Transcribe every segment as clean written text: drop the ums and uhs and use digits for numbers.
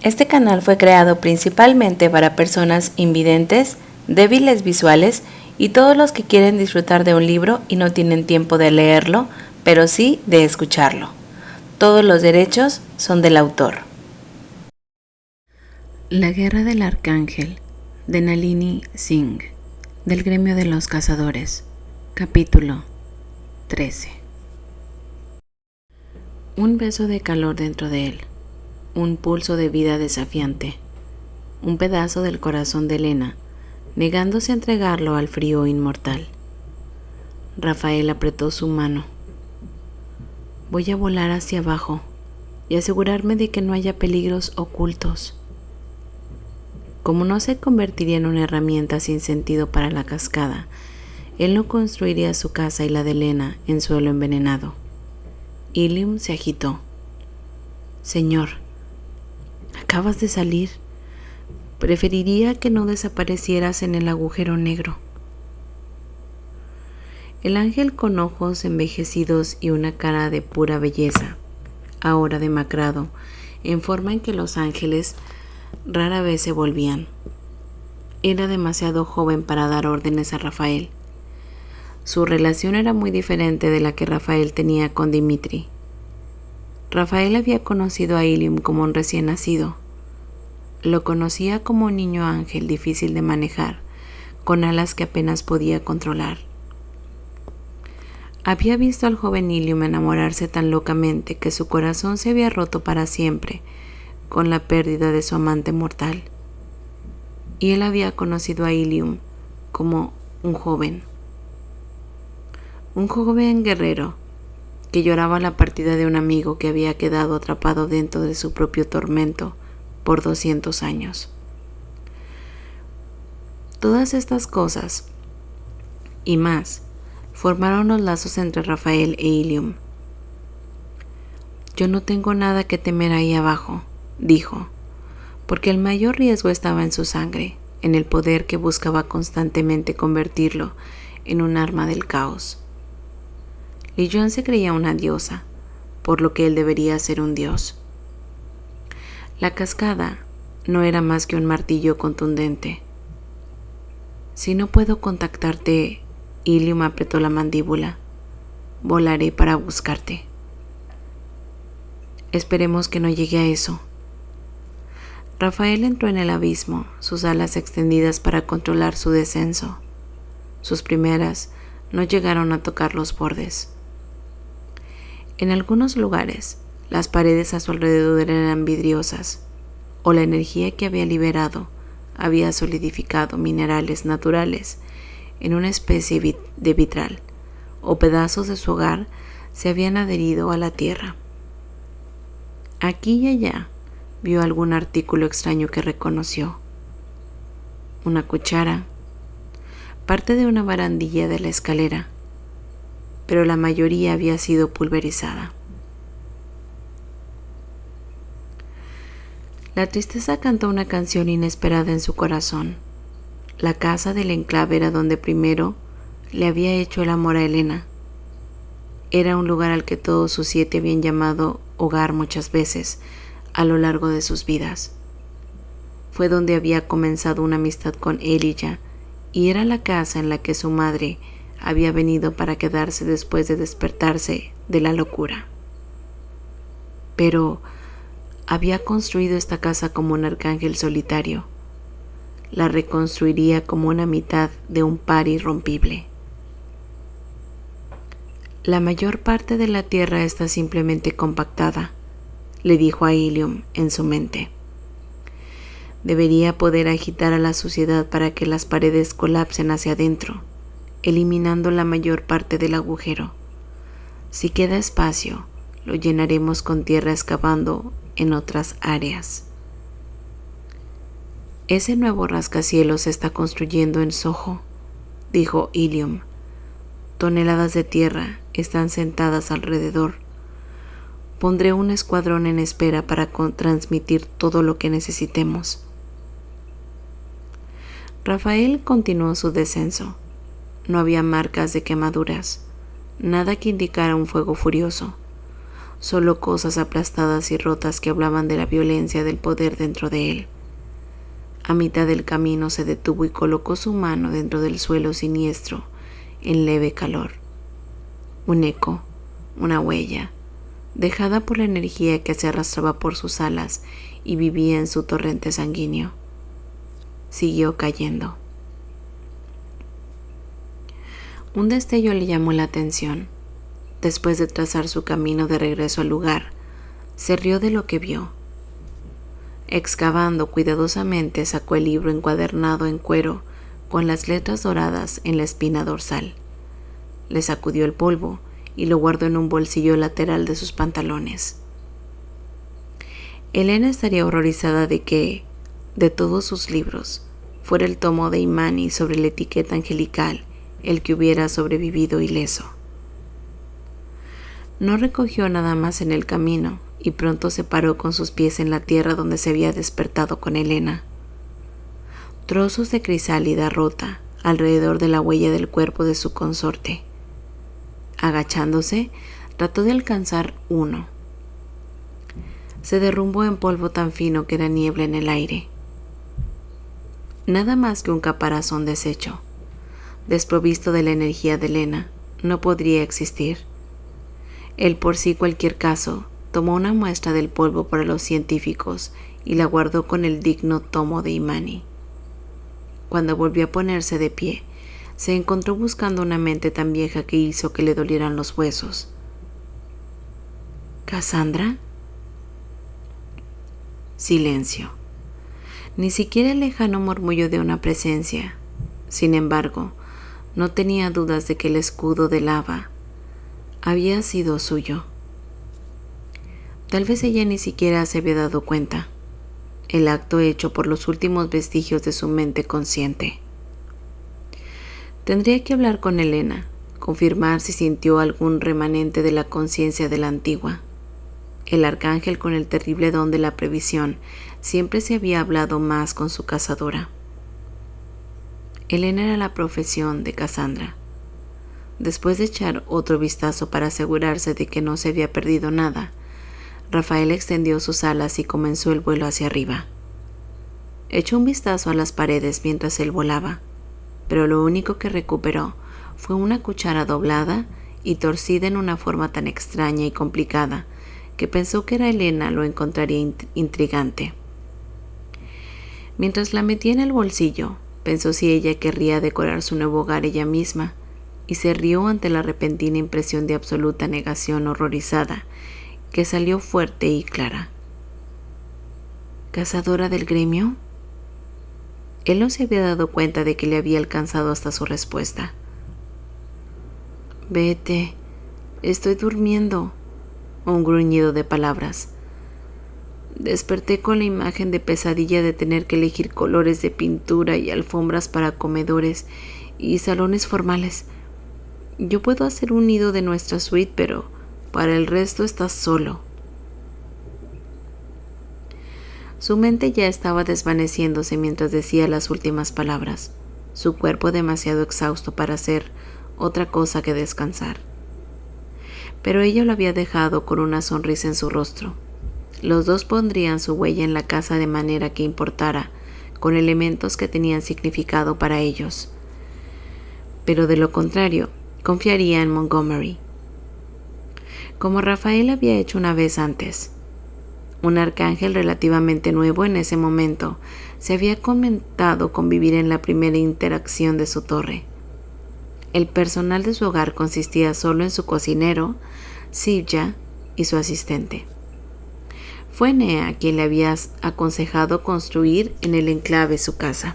Este canal fue creado principalmente para personas invidentes, débiles visuales y todos los que quieren disfrutar de un libro y no tienen tiempo de leerlo, pero sí de escucharlo. Todos los derechos son del autor. La Guerra del Arcángel, de Nalini Singh, del Gremio de los Cazadores, capítulo 13. Un beso de calor dentro de él, un pulso de vida desafiante, un pedazo del corazón de Elena, negándose a entregarlo al frío inmortal. Rafael apretó su mano. Voy a volar hacia abajo y asegurarme de que no haya peligros ocultos. Como no se convertiría en una herramienta sin sentido para la cascada, él no construiría su casa y la de Elena en suelo envenenado. Ilium se agitó. Señor, acabas de salir. Preferiría que no desaparecieras en el agujero negro. El ángel, con ojos envejecidos y una cara de pura belleza, ahora demacrado, en forma en que los ángeles rara vez se volvían. Era demasiado joven para dar órdenes a Rafael. Su relación era muy diferente de la que Rafael tenía con Dimitri. Rafael había conocido a Ilium como un recién nacido. Lo conocía como un niño ángel difícil de manejar, con alas que apenas podía controlar. Había visto al joven Ilium enamorarse tan locamente que su corazón se había roto para siempre con la pérdida de su amante mortal. Y él había conocido a Ilium como un joven guerrero que lloraba la partida de un amigo que había quedado atrapado dentro de su propio tormento por 200 años. Todas estas cosas y más formaron los lazos entre Rafael e Ilium. Yo no tengo nada que temer ahí abajo, dijo, porque el mayor riesgo estaba en su sangre, en el poder que buscaba constantemente convertirlo en un arma del caos. Li Yuan se creía una diosa, por lo que él debería ser un dios. La cascada no era más que un martillo contundente. Si no puedo contactarte, Ilium apretó la mandíbula. Volaré para buscarte. Esperemos que no llegue a eso. Rafael entró en el abismo, sus alas extendidas para controlar su descenso. Sus primeras no llegaron a tocar los bordes. En algunos lugares, las paredes a su alrededor eran vidriosas, o la energía que había liberado había solidificado minerales naturales en una especie de vitral, o pedazos de su hogar se habían adherido a la tierra. Aquí y allá vio algún artículo extraño que reconoció. Una cuchara, parte de una barandilla de la escalera, pero la mayoría había sido pulverizada. La tristeza cantó una canción inesperada en su corazón. La casa del enclave era donde primero le había hecho el amor a Elena. Era un lugar al que todos sus 7 habían llamado hogar muchas veces a lo largo de sus vidas. Fue donde había comenzado una amistad con Elijah y era la casa en la que su madre había venido para quedarse después de despertarse de la locura. Pero había construido esta casa como un arcángel solitario. La reconstruiría como una mitad de un par irrompible. La mayor parte de la tierra está simplemente compactada, le dijo a Ilium en su mente. Debería poder agitar a la suciedad para que las paredes colapsen hacia adentro, eliminando la mayor parte del agujero. Si queda espacio, lo llenaremos con tierra excavando en otras áreas. Ese nuevo rascacielos se está construyendo en Soho, dijo Ilium. Toneladas de tierra están sentadas alrededor. Pondré un escuadrón en espera para transmitir todo lo que necesitemos. Rafael continuó su descenso. No había marcas de quemaduras, nada que indicara un fuego furioso. solo cosas aplastadas y rotas que hablaban de la violencia del poder dentro de él. A mitad del camino se detuvo y colocó su mano dentro del suelo siniestro, en leve calor. Un eco, una huella, dejada por la energía que se arrastraba por sus alas y vivía en su torrente sanguíneo. Siguió cayendo. Un destello le llamó la atención. Después de trazar su camino de regreso al lugar, se rió de lo que vio. Excavando cuidadosamente, sacó el libro encuadernado en cuero con las letras doradas en la espina dorsal. Le sacudió el polvo y lo guardó en un bolsillo lateral de sus pantalones. Elena estaría horrorizada de que, de todos sus libros, fuera el tomo de Imani sobre la etiqueta angelical el que hubiera sobrevivido ileso. No recogió nada más en el camino y pronto se paró con sus pies en la tierra donde se había despertado con Elena. Trozos de crisálida rota alrededor de la huella del cuerpo de su consorte. Agachándose, trató de alcanzar uno. Se derrumbó en polvo tan fino que era niebla en el aire. Nada más que un caparazón deshecho. Desprovisto de la energía de Elena, no podría existir. Él por sí cualquier caso, tomó una muestra del polvo para los científicos y la guardó con el digno tomo de Imani. Cuando volvió a ponerse de pie, se encontró buscando una mente tan vieja que hizo que le dolieran los huesos. ¿Cassandra? Silencio. Ni siquiera el lejano murmullo de una presencia. Sin embargo, no tenía dudas de que el escudo de lava había sido suyo. Tal vez ella ni siquiera se había dado cuenta. El acto hecho por los últimos vestigios de su mente consciente. Tendría que hablar con Elena, confirmar si sintió algún remanente de la conciencia de la antigua. El arcángel con el terrible don de la previsión siempre se había hablado más con su cazadora. Elena era la profesión de Cassandra. Después de echar otro vistazo para asegurarse de que no se había perdido nada, Rafael extendió sus alas y comenzó el vuelo hacia arriba. Echó un vistazo a las paredes mientras él volaba, pero lo único que recuperó fue una cuchara doblada y torcida en una forma tan extraña y complicada que pensó que Elena lo encontraría intrigante. Mientras la metía en el bolsillo, pensó si ella querría decorar su nuevo hogar ella misma, y se rió ante la repentina impresión de absoluta negación horrorizada, que salió fuerte y clara. ¿Cazadora del gremio? Él no se había dado cuenta de que le había alcanzado hasta su respuesta. Vete, estoy durmiendo. Un gruñido de palabras. Desperté con la imagen de pesadilla de tener que elegir colores de pintura y alfombras para comedores y salones formales. Yo puedo hacer un nido de nuestra suite, pero para el resto estás solo. Su mente ya estaba desvaneciéndose mientras decía las últimas palabras, su cuerpo demasiado exhausto para hacer otra cosa que descansar. Pero ella lo había dejado con una sonrisa en su rostro. Los dos pondrían su huella en la casa de manera que importara, con elementos que tenían significado para ellos. Pero de lo contrario, confiaría en Montgomery. Como Rafael había hecho una vez antes. Un arcángel relativamente nuevo en ese momento se había comentado convivir en la primera interacción de su torre. El personal de su hogar consistía solo en su cocinero, Sibya y su asistente. Fue Nea quien le había aconsejado construir en el enclave su casa.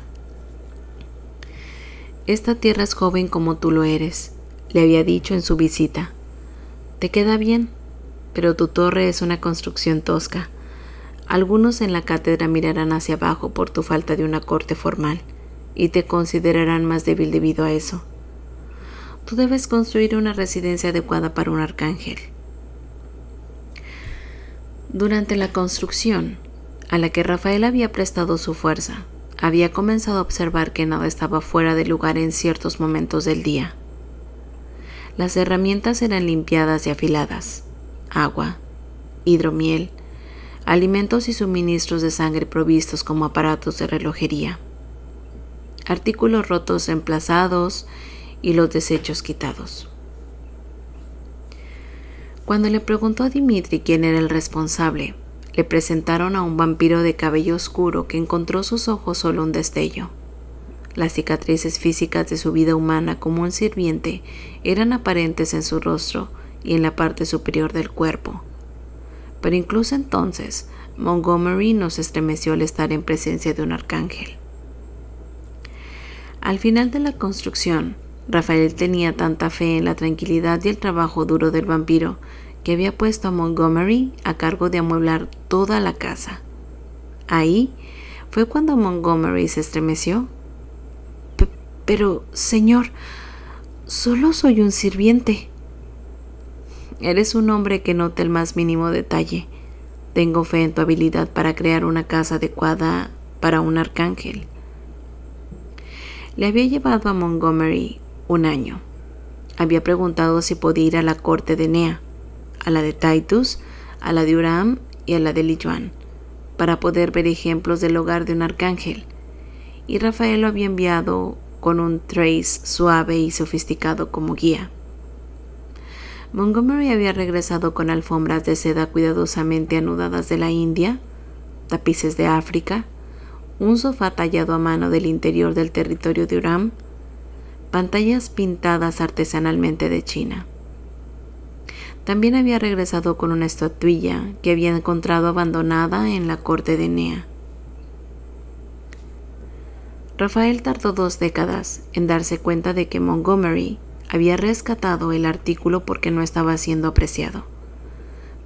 Esta tierra es joven como tú lo eres, le había dicho en su visita. Te queda bien, pero tu torre es una construcción tosca. Algunos en la cátedra mirarán hacia abajo por tu falta de una corte formal y te considerarán más débil debido a eso. Tú debes construir una residencia adecuada para un arcángel. Durante la construcción, a la que Rafael había prestado su fuerza, había comenzado a observar que nada estaba fuera de lugar en ciertos momentos del día. Las herramientas eran limpiadas y afiladas. Agua, hidromiel, alimentos y suministros de sangre provistos como aparatos de relojería, artículos rotos reemplazados y los desechos quitados. Cuando le preguntó a Dimitri quién era el responsable, le presentaron a un vampiro de cabello oscuro que encontró sus ojos solo un destello. Las cicatrices físicas de su vida humana como un sirviente eran aparentes en su rostro y en la parte superior del cuerpo. Pero incluso entonces, Montgomery no se estremeció al estar en presencia de un arcángel. Al final de la construcción, Rafael tenía tanta fe en la tranquilidad y el trabajo duro del vampiro que había puesto a Montgomery a cargo de amueblar toda la casa. Ahí fue cuando Montgomery se estremeció. Pero, señor, solo soy un sirviente. Eres un hombre que nota el más mínimo detalle. Tengo fe en tu habilidad para crear una casa adecuada para un arcángel. Le había llevado a Montgomery un año. Había preguntado si podía ir a la corte de Nea, a la de Titus, a la de Uram y a la de Lilluan, para poder ver ejemplos del hogar de un arcángel. Y Rafael lo había enviado con un Trace suave y sofisticado como guía. Montgomery había regresado con alfombras de seda cuidadosamente anudadas de la India, tapices de África, un sofá tallado a mano del interior del territorio de Uram, pantallas pintadas artesanalmente de China. También había regresado con una estatuilla que había encontrado abandonada en la corte de Nea. Rafael tardó 2 décadas en darse cuenta de que Montgomery había rescatado el artículo porque no estaba siendo apreciado.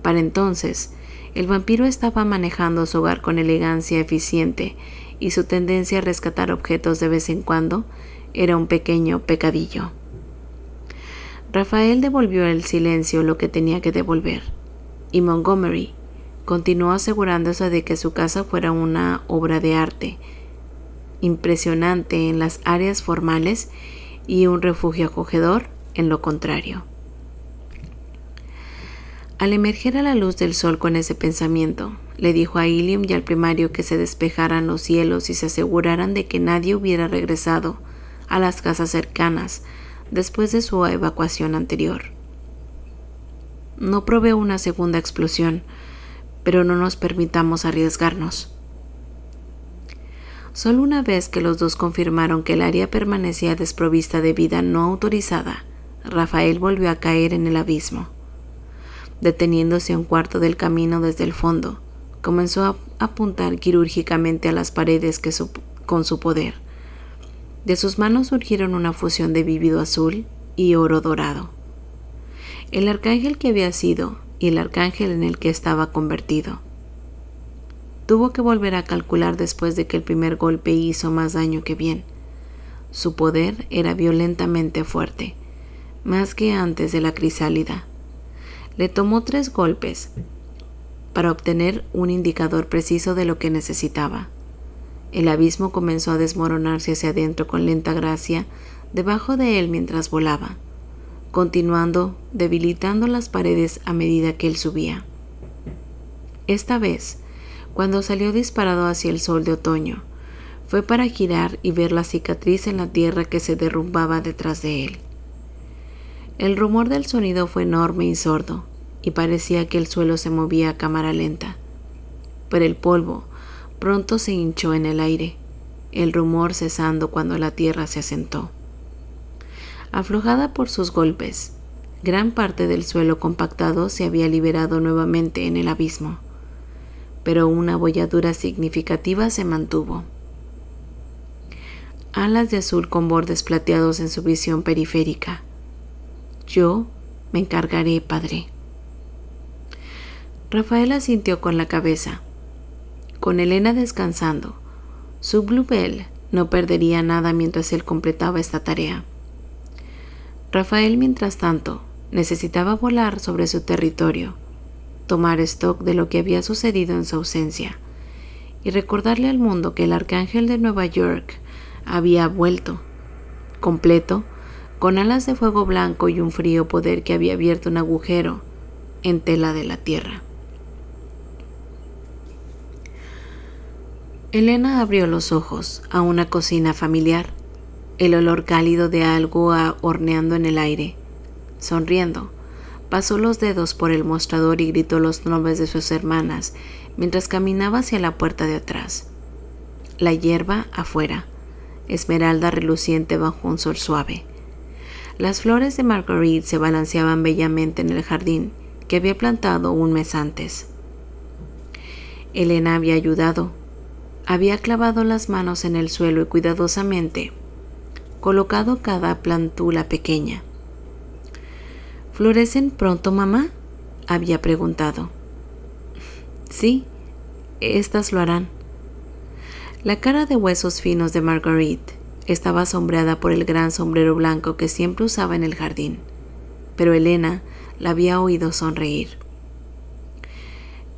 Para entonces, el vampiro estaba manejando su hogar con elegancia eficiente y su tendencia a rescatar objetos de vez en cuando era un pequeño pecadillo. Rafael devolvió el silencio lo que tenía que devolver, y Montgomery continuó asegurándose de que su casa fuera una obra de arte impresionante en las áreas formales y un refugio acogedor en lo contrario. Al emerger a la luz del sol con ese pensamiento, le dijo a Ilium y al primario que se despejaran los cielos y se aseguraran de que nadie hubiera regresado a las casas cercanas después de su evacuación anterior. No proveo una segunda explosión, pero no nos permitamos arriesgarnos. Solo una vez que los dos confirmaron que el área permanecía desprovista de vida no autorizada, Rafael volvió a caer en el abismo. Deteniéndose a un cuarto del camino desde el fondo, comenzó a apuntar quirúrgicamente a las paredes con su poder. De sus manos surgieron una fusión de vívido azul y oro dorado. El arcángel que había sido y el arcángel en el que estaba convertido. Tuvo que volver a calcular después de que el primer golpe hizo más daño que bien. Su poder era violentamente fuerte, más que antes de la crisálida. Le tomó 3 golpes para obtener un indicador preciso de lo que necesitaba. El abismo comenzó a desmoronarse hacia adentro con lenta gracia debajo de él mientras volaba, continuando debilitando las paredes a medida que él subía. Esta vez, cuando salió disparado hacia el sol de otoño, fue para girar y ver la cicatriz en la tierra que se derrumbaba detrás de él. El rumor del sonido fue enorme y sordo, y parecía que el suelo se movía a cámara lenta. Pero el polvo pronto se hinchó en el aire, el rumor cesando cuando la tierra se asentó. Aflojada por sus golpes, gran parte del suelo compactado se había liberado nuevamente en el abismo, pero una abolladura significativa se mantuvo. Alas de azul con bordes plateados en su visión periférica. Yo me encargaré, padre. Rafael asintió con la cabeza. Con Elena descansando, su Bluebell no perdería nada mientras él completaba esta tarea. Rafael, mientras tanto, necesitaba volar sobre su territorio, tomar stock de lo que había sucedido en su ausencia y recordarle al mundo que el arcángel de Nueva York había vuelto, completo, con alas de fuego blanco y un frío poder que había abierto un agujero en tela de la tierra. Elena abrió los ojos a una cocina familiar, el olor cálido de algo horneando en el aire. Sonriendo, pasó los dedos por el mostrador y gritó los nombres de sus hermanas mientras caminaba hacia la puerta de atrás. La hierba afuera, esmeralda reluciente bajo un sol suave. Las flores de Marguerite se balanceaban bellamente en el jardín que había plantado un mes antes. Elena había ayudado. Había clavado las manos en el suelo y cuidadosamente colocado cada plantula pequeña. ¿Florecen pronto, mamá?, había preguntado. Sí, estas lo harán. La cara de huesos finos de Marguerite estaba sombreada por el gran sombrero blanco que siempre usaba en el jardín, pero Elena la había oído sonreír.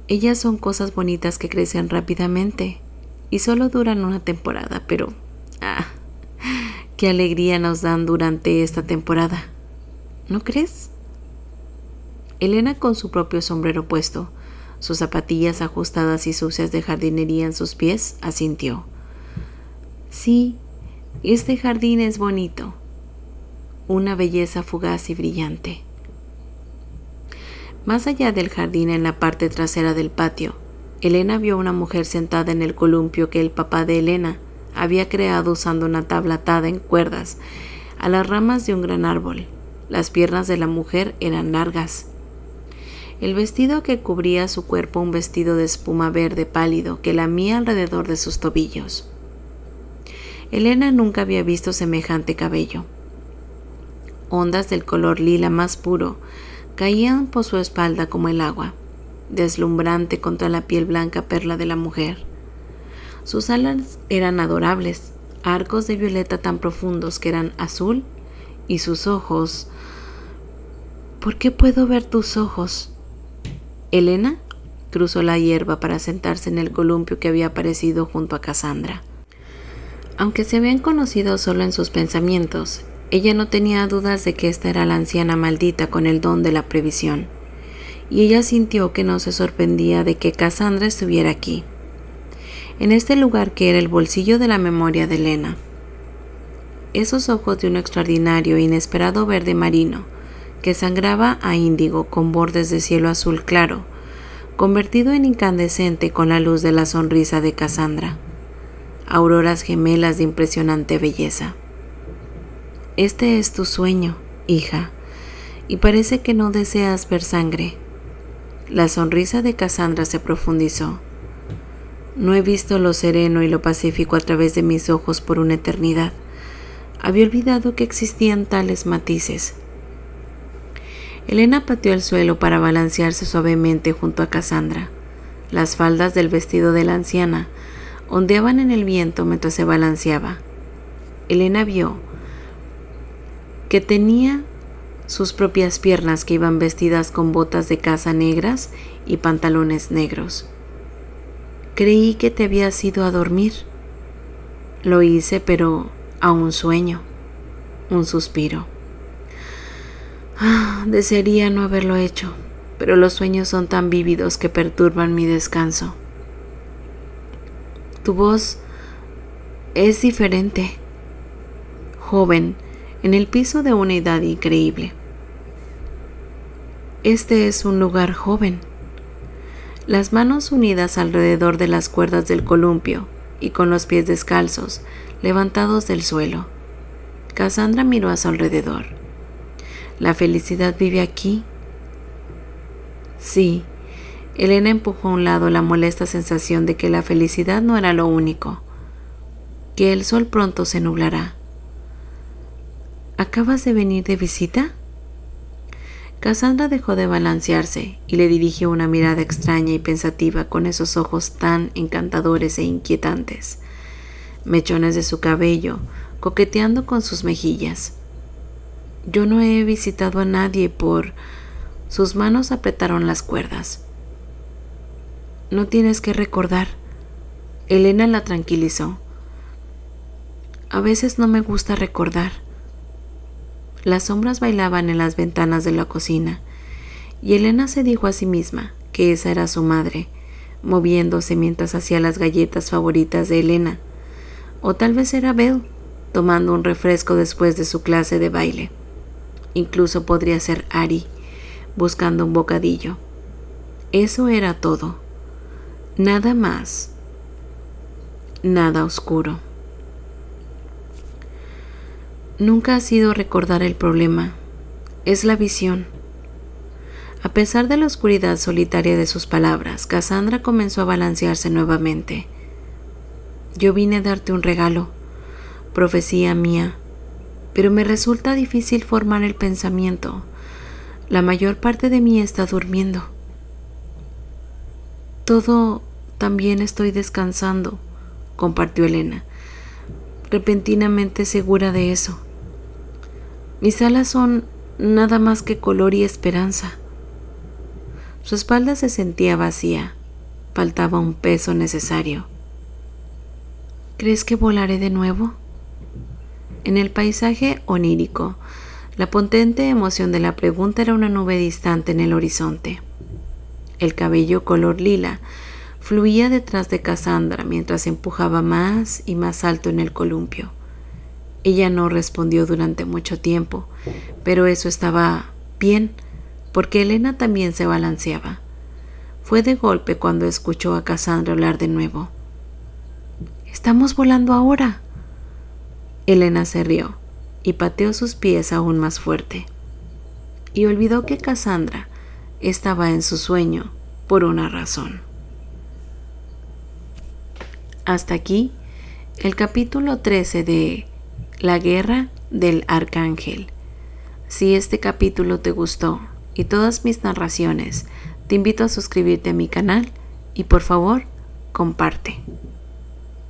Ellas son cosas bonitas que crecen rápidamente y solo duran una temporada, pero qué alegría nos dan durante esta temporada, ¿no crees? Elena, con su propio sombrero puesto, sus zapatillas ajustadas y sucias de jardinería en sus pies, asintió. Sí, este jardín es bonito, una belleza fugaz y brillante. Más allá del jardín, en la parte trasera del patio, Elena vio a una mujer sentada en el columpio que el papá de Elena había creado usando una tabla atada en cuerdas a las ramas de un gran árbol. Las piernas de la mujer eran largas. El vestido que cubría su cuerpo, un vestido de espuma verde pálido que lamía alrededor de sus tobillos. Elena nunca había visto semejante cabello. Ondas del color lila más puro caían por su espalda como el agua, deslumbrante contra la piel blanca perla de la mujer. Sus alas eran adorables, arcos de violeta tan profundos que eran azul, y sus ojos... ¿Por qué puedo ver tus ojos? Elena cruzó la hierba para sentarse en el columpio que había aparecido junto a Cassandra. Aunque se habían conocido solo en sus pensamientos, ella no tenía dudas de que esta era la anciana maldita con el don de la previsión, y ella sintió que no se sorprendía de que Cassandra estuviera aquí, en este lugar que era el bolsillo de la memoria de Elena. Esos ojos de un extraordinario e inesperado verde marino, que sangraba a índigo con bordes de cielo azul claro, convertido en incandescente con la luz de la sonrisa de Cassandra, auroras gemelas de impresionante belleza. Este es tu sueño, hija, y parece que no deseas ver sangre. La sonrisa de Cassandra se profundizó. No he visto lo sereno y lo pacífico a través de mis ojos por una eternidad. Había olvidado que existían tales matices. Elena pateó el suelo para balancearse suavemente junto a Cassandra. Las faldas del vestido de la anciana ondeaban en el viento mientras se balanceaba. Elena vio que tenía sus propias piernas que iban vestidas con botas de caza negras y pantalones negros. Creí que te habías ido a dormir. Lo hice, pero a un sueño, un suspiro. Desearía no haberlo hecho, pero los sueños son tan vívidos que perturban mi descanso. Tu voz es diferente, joven, en el piso de una edad increíble. Este es un lugar joven. Las manos unidas alrededor de las cuerdas del columpio y con los pies descalzos, levantados del suelo. Cassandra miró a su alrededor. ¿La felicidad vive aquí? Sí. Elena empujó a un lado la molesta sensación de que la felicidad no era lo único, que el sol pronto se nublará. ¿Acabas de venir de visita? Cassandra dejó de balancearse y le dirigió una mirada extraña y pensativa con esos ojos tan encantadores e inquietantes, mechones de su cabello coqueteando con sus mejillas. Yo no he visitado a nadie por... Sus manos apretaron las cuerdas. No tienes que recordar. Elena la tranquilizó. A veces no me gusta recordar. Las sombras bailaban en las ventanas de la cocina, y Elena se dijo a sí misma que esa era su madre, moviéndose mientras hacía las galletas favoritas de Elena. O tal vez era Belle, tomando un refresco después de su clase de baile. Incluso podría ser Ari, buscando un bocadillo. Eso era todo. Nada más. Nada oscuro. Nunca ha sido recordar el problema. Es la visión. A pesar de la oscuridad solitaria de sus palabras, Cassandra comenzó a balancearse nuevamente. Yo vine a darte un regalo, profecía mía, pero me resulta difícil formar el pensamiento. La mayor parte de mí está durmiendo. Todo también estoy descansando, compartió Elena, repentinamente segura de eso. Mis alas son nada más que color y esperanza. Su espalda se sentía vacía. Faltaba un peso necesario. ¿Crees que volaré de nuevo? En el paisaje onírico, la potente emoción de la pregunta era una nube distante en el horizonte. El cabello color lila fluía detrás de Cassandra mientras empujaba más y más alto en el columpio. Ella no respondió durante mucho tiempo, pero eso estaba bien, porque Elena también se balanceaba. Fue de golpe cuando escuchó a Cassandra hablar de nuevo. «¡Estamos volando ahora!» Elena se rió y pateó sus pies aún más fuerte. Y olvidó que Cassandra estaba en su sueño por una razón. Hasta aquí el capítulo 13 de La Guerra del Arcángel. Si este capítulo te gustó y todas mis narraciones, te invito a suscribirte a mi canal y por favor, comparte.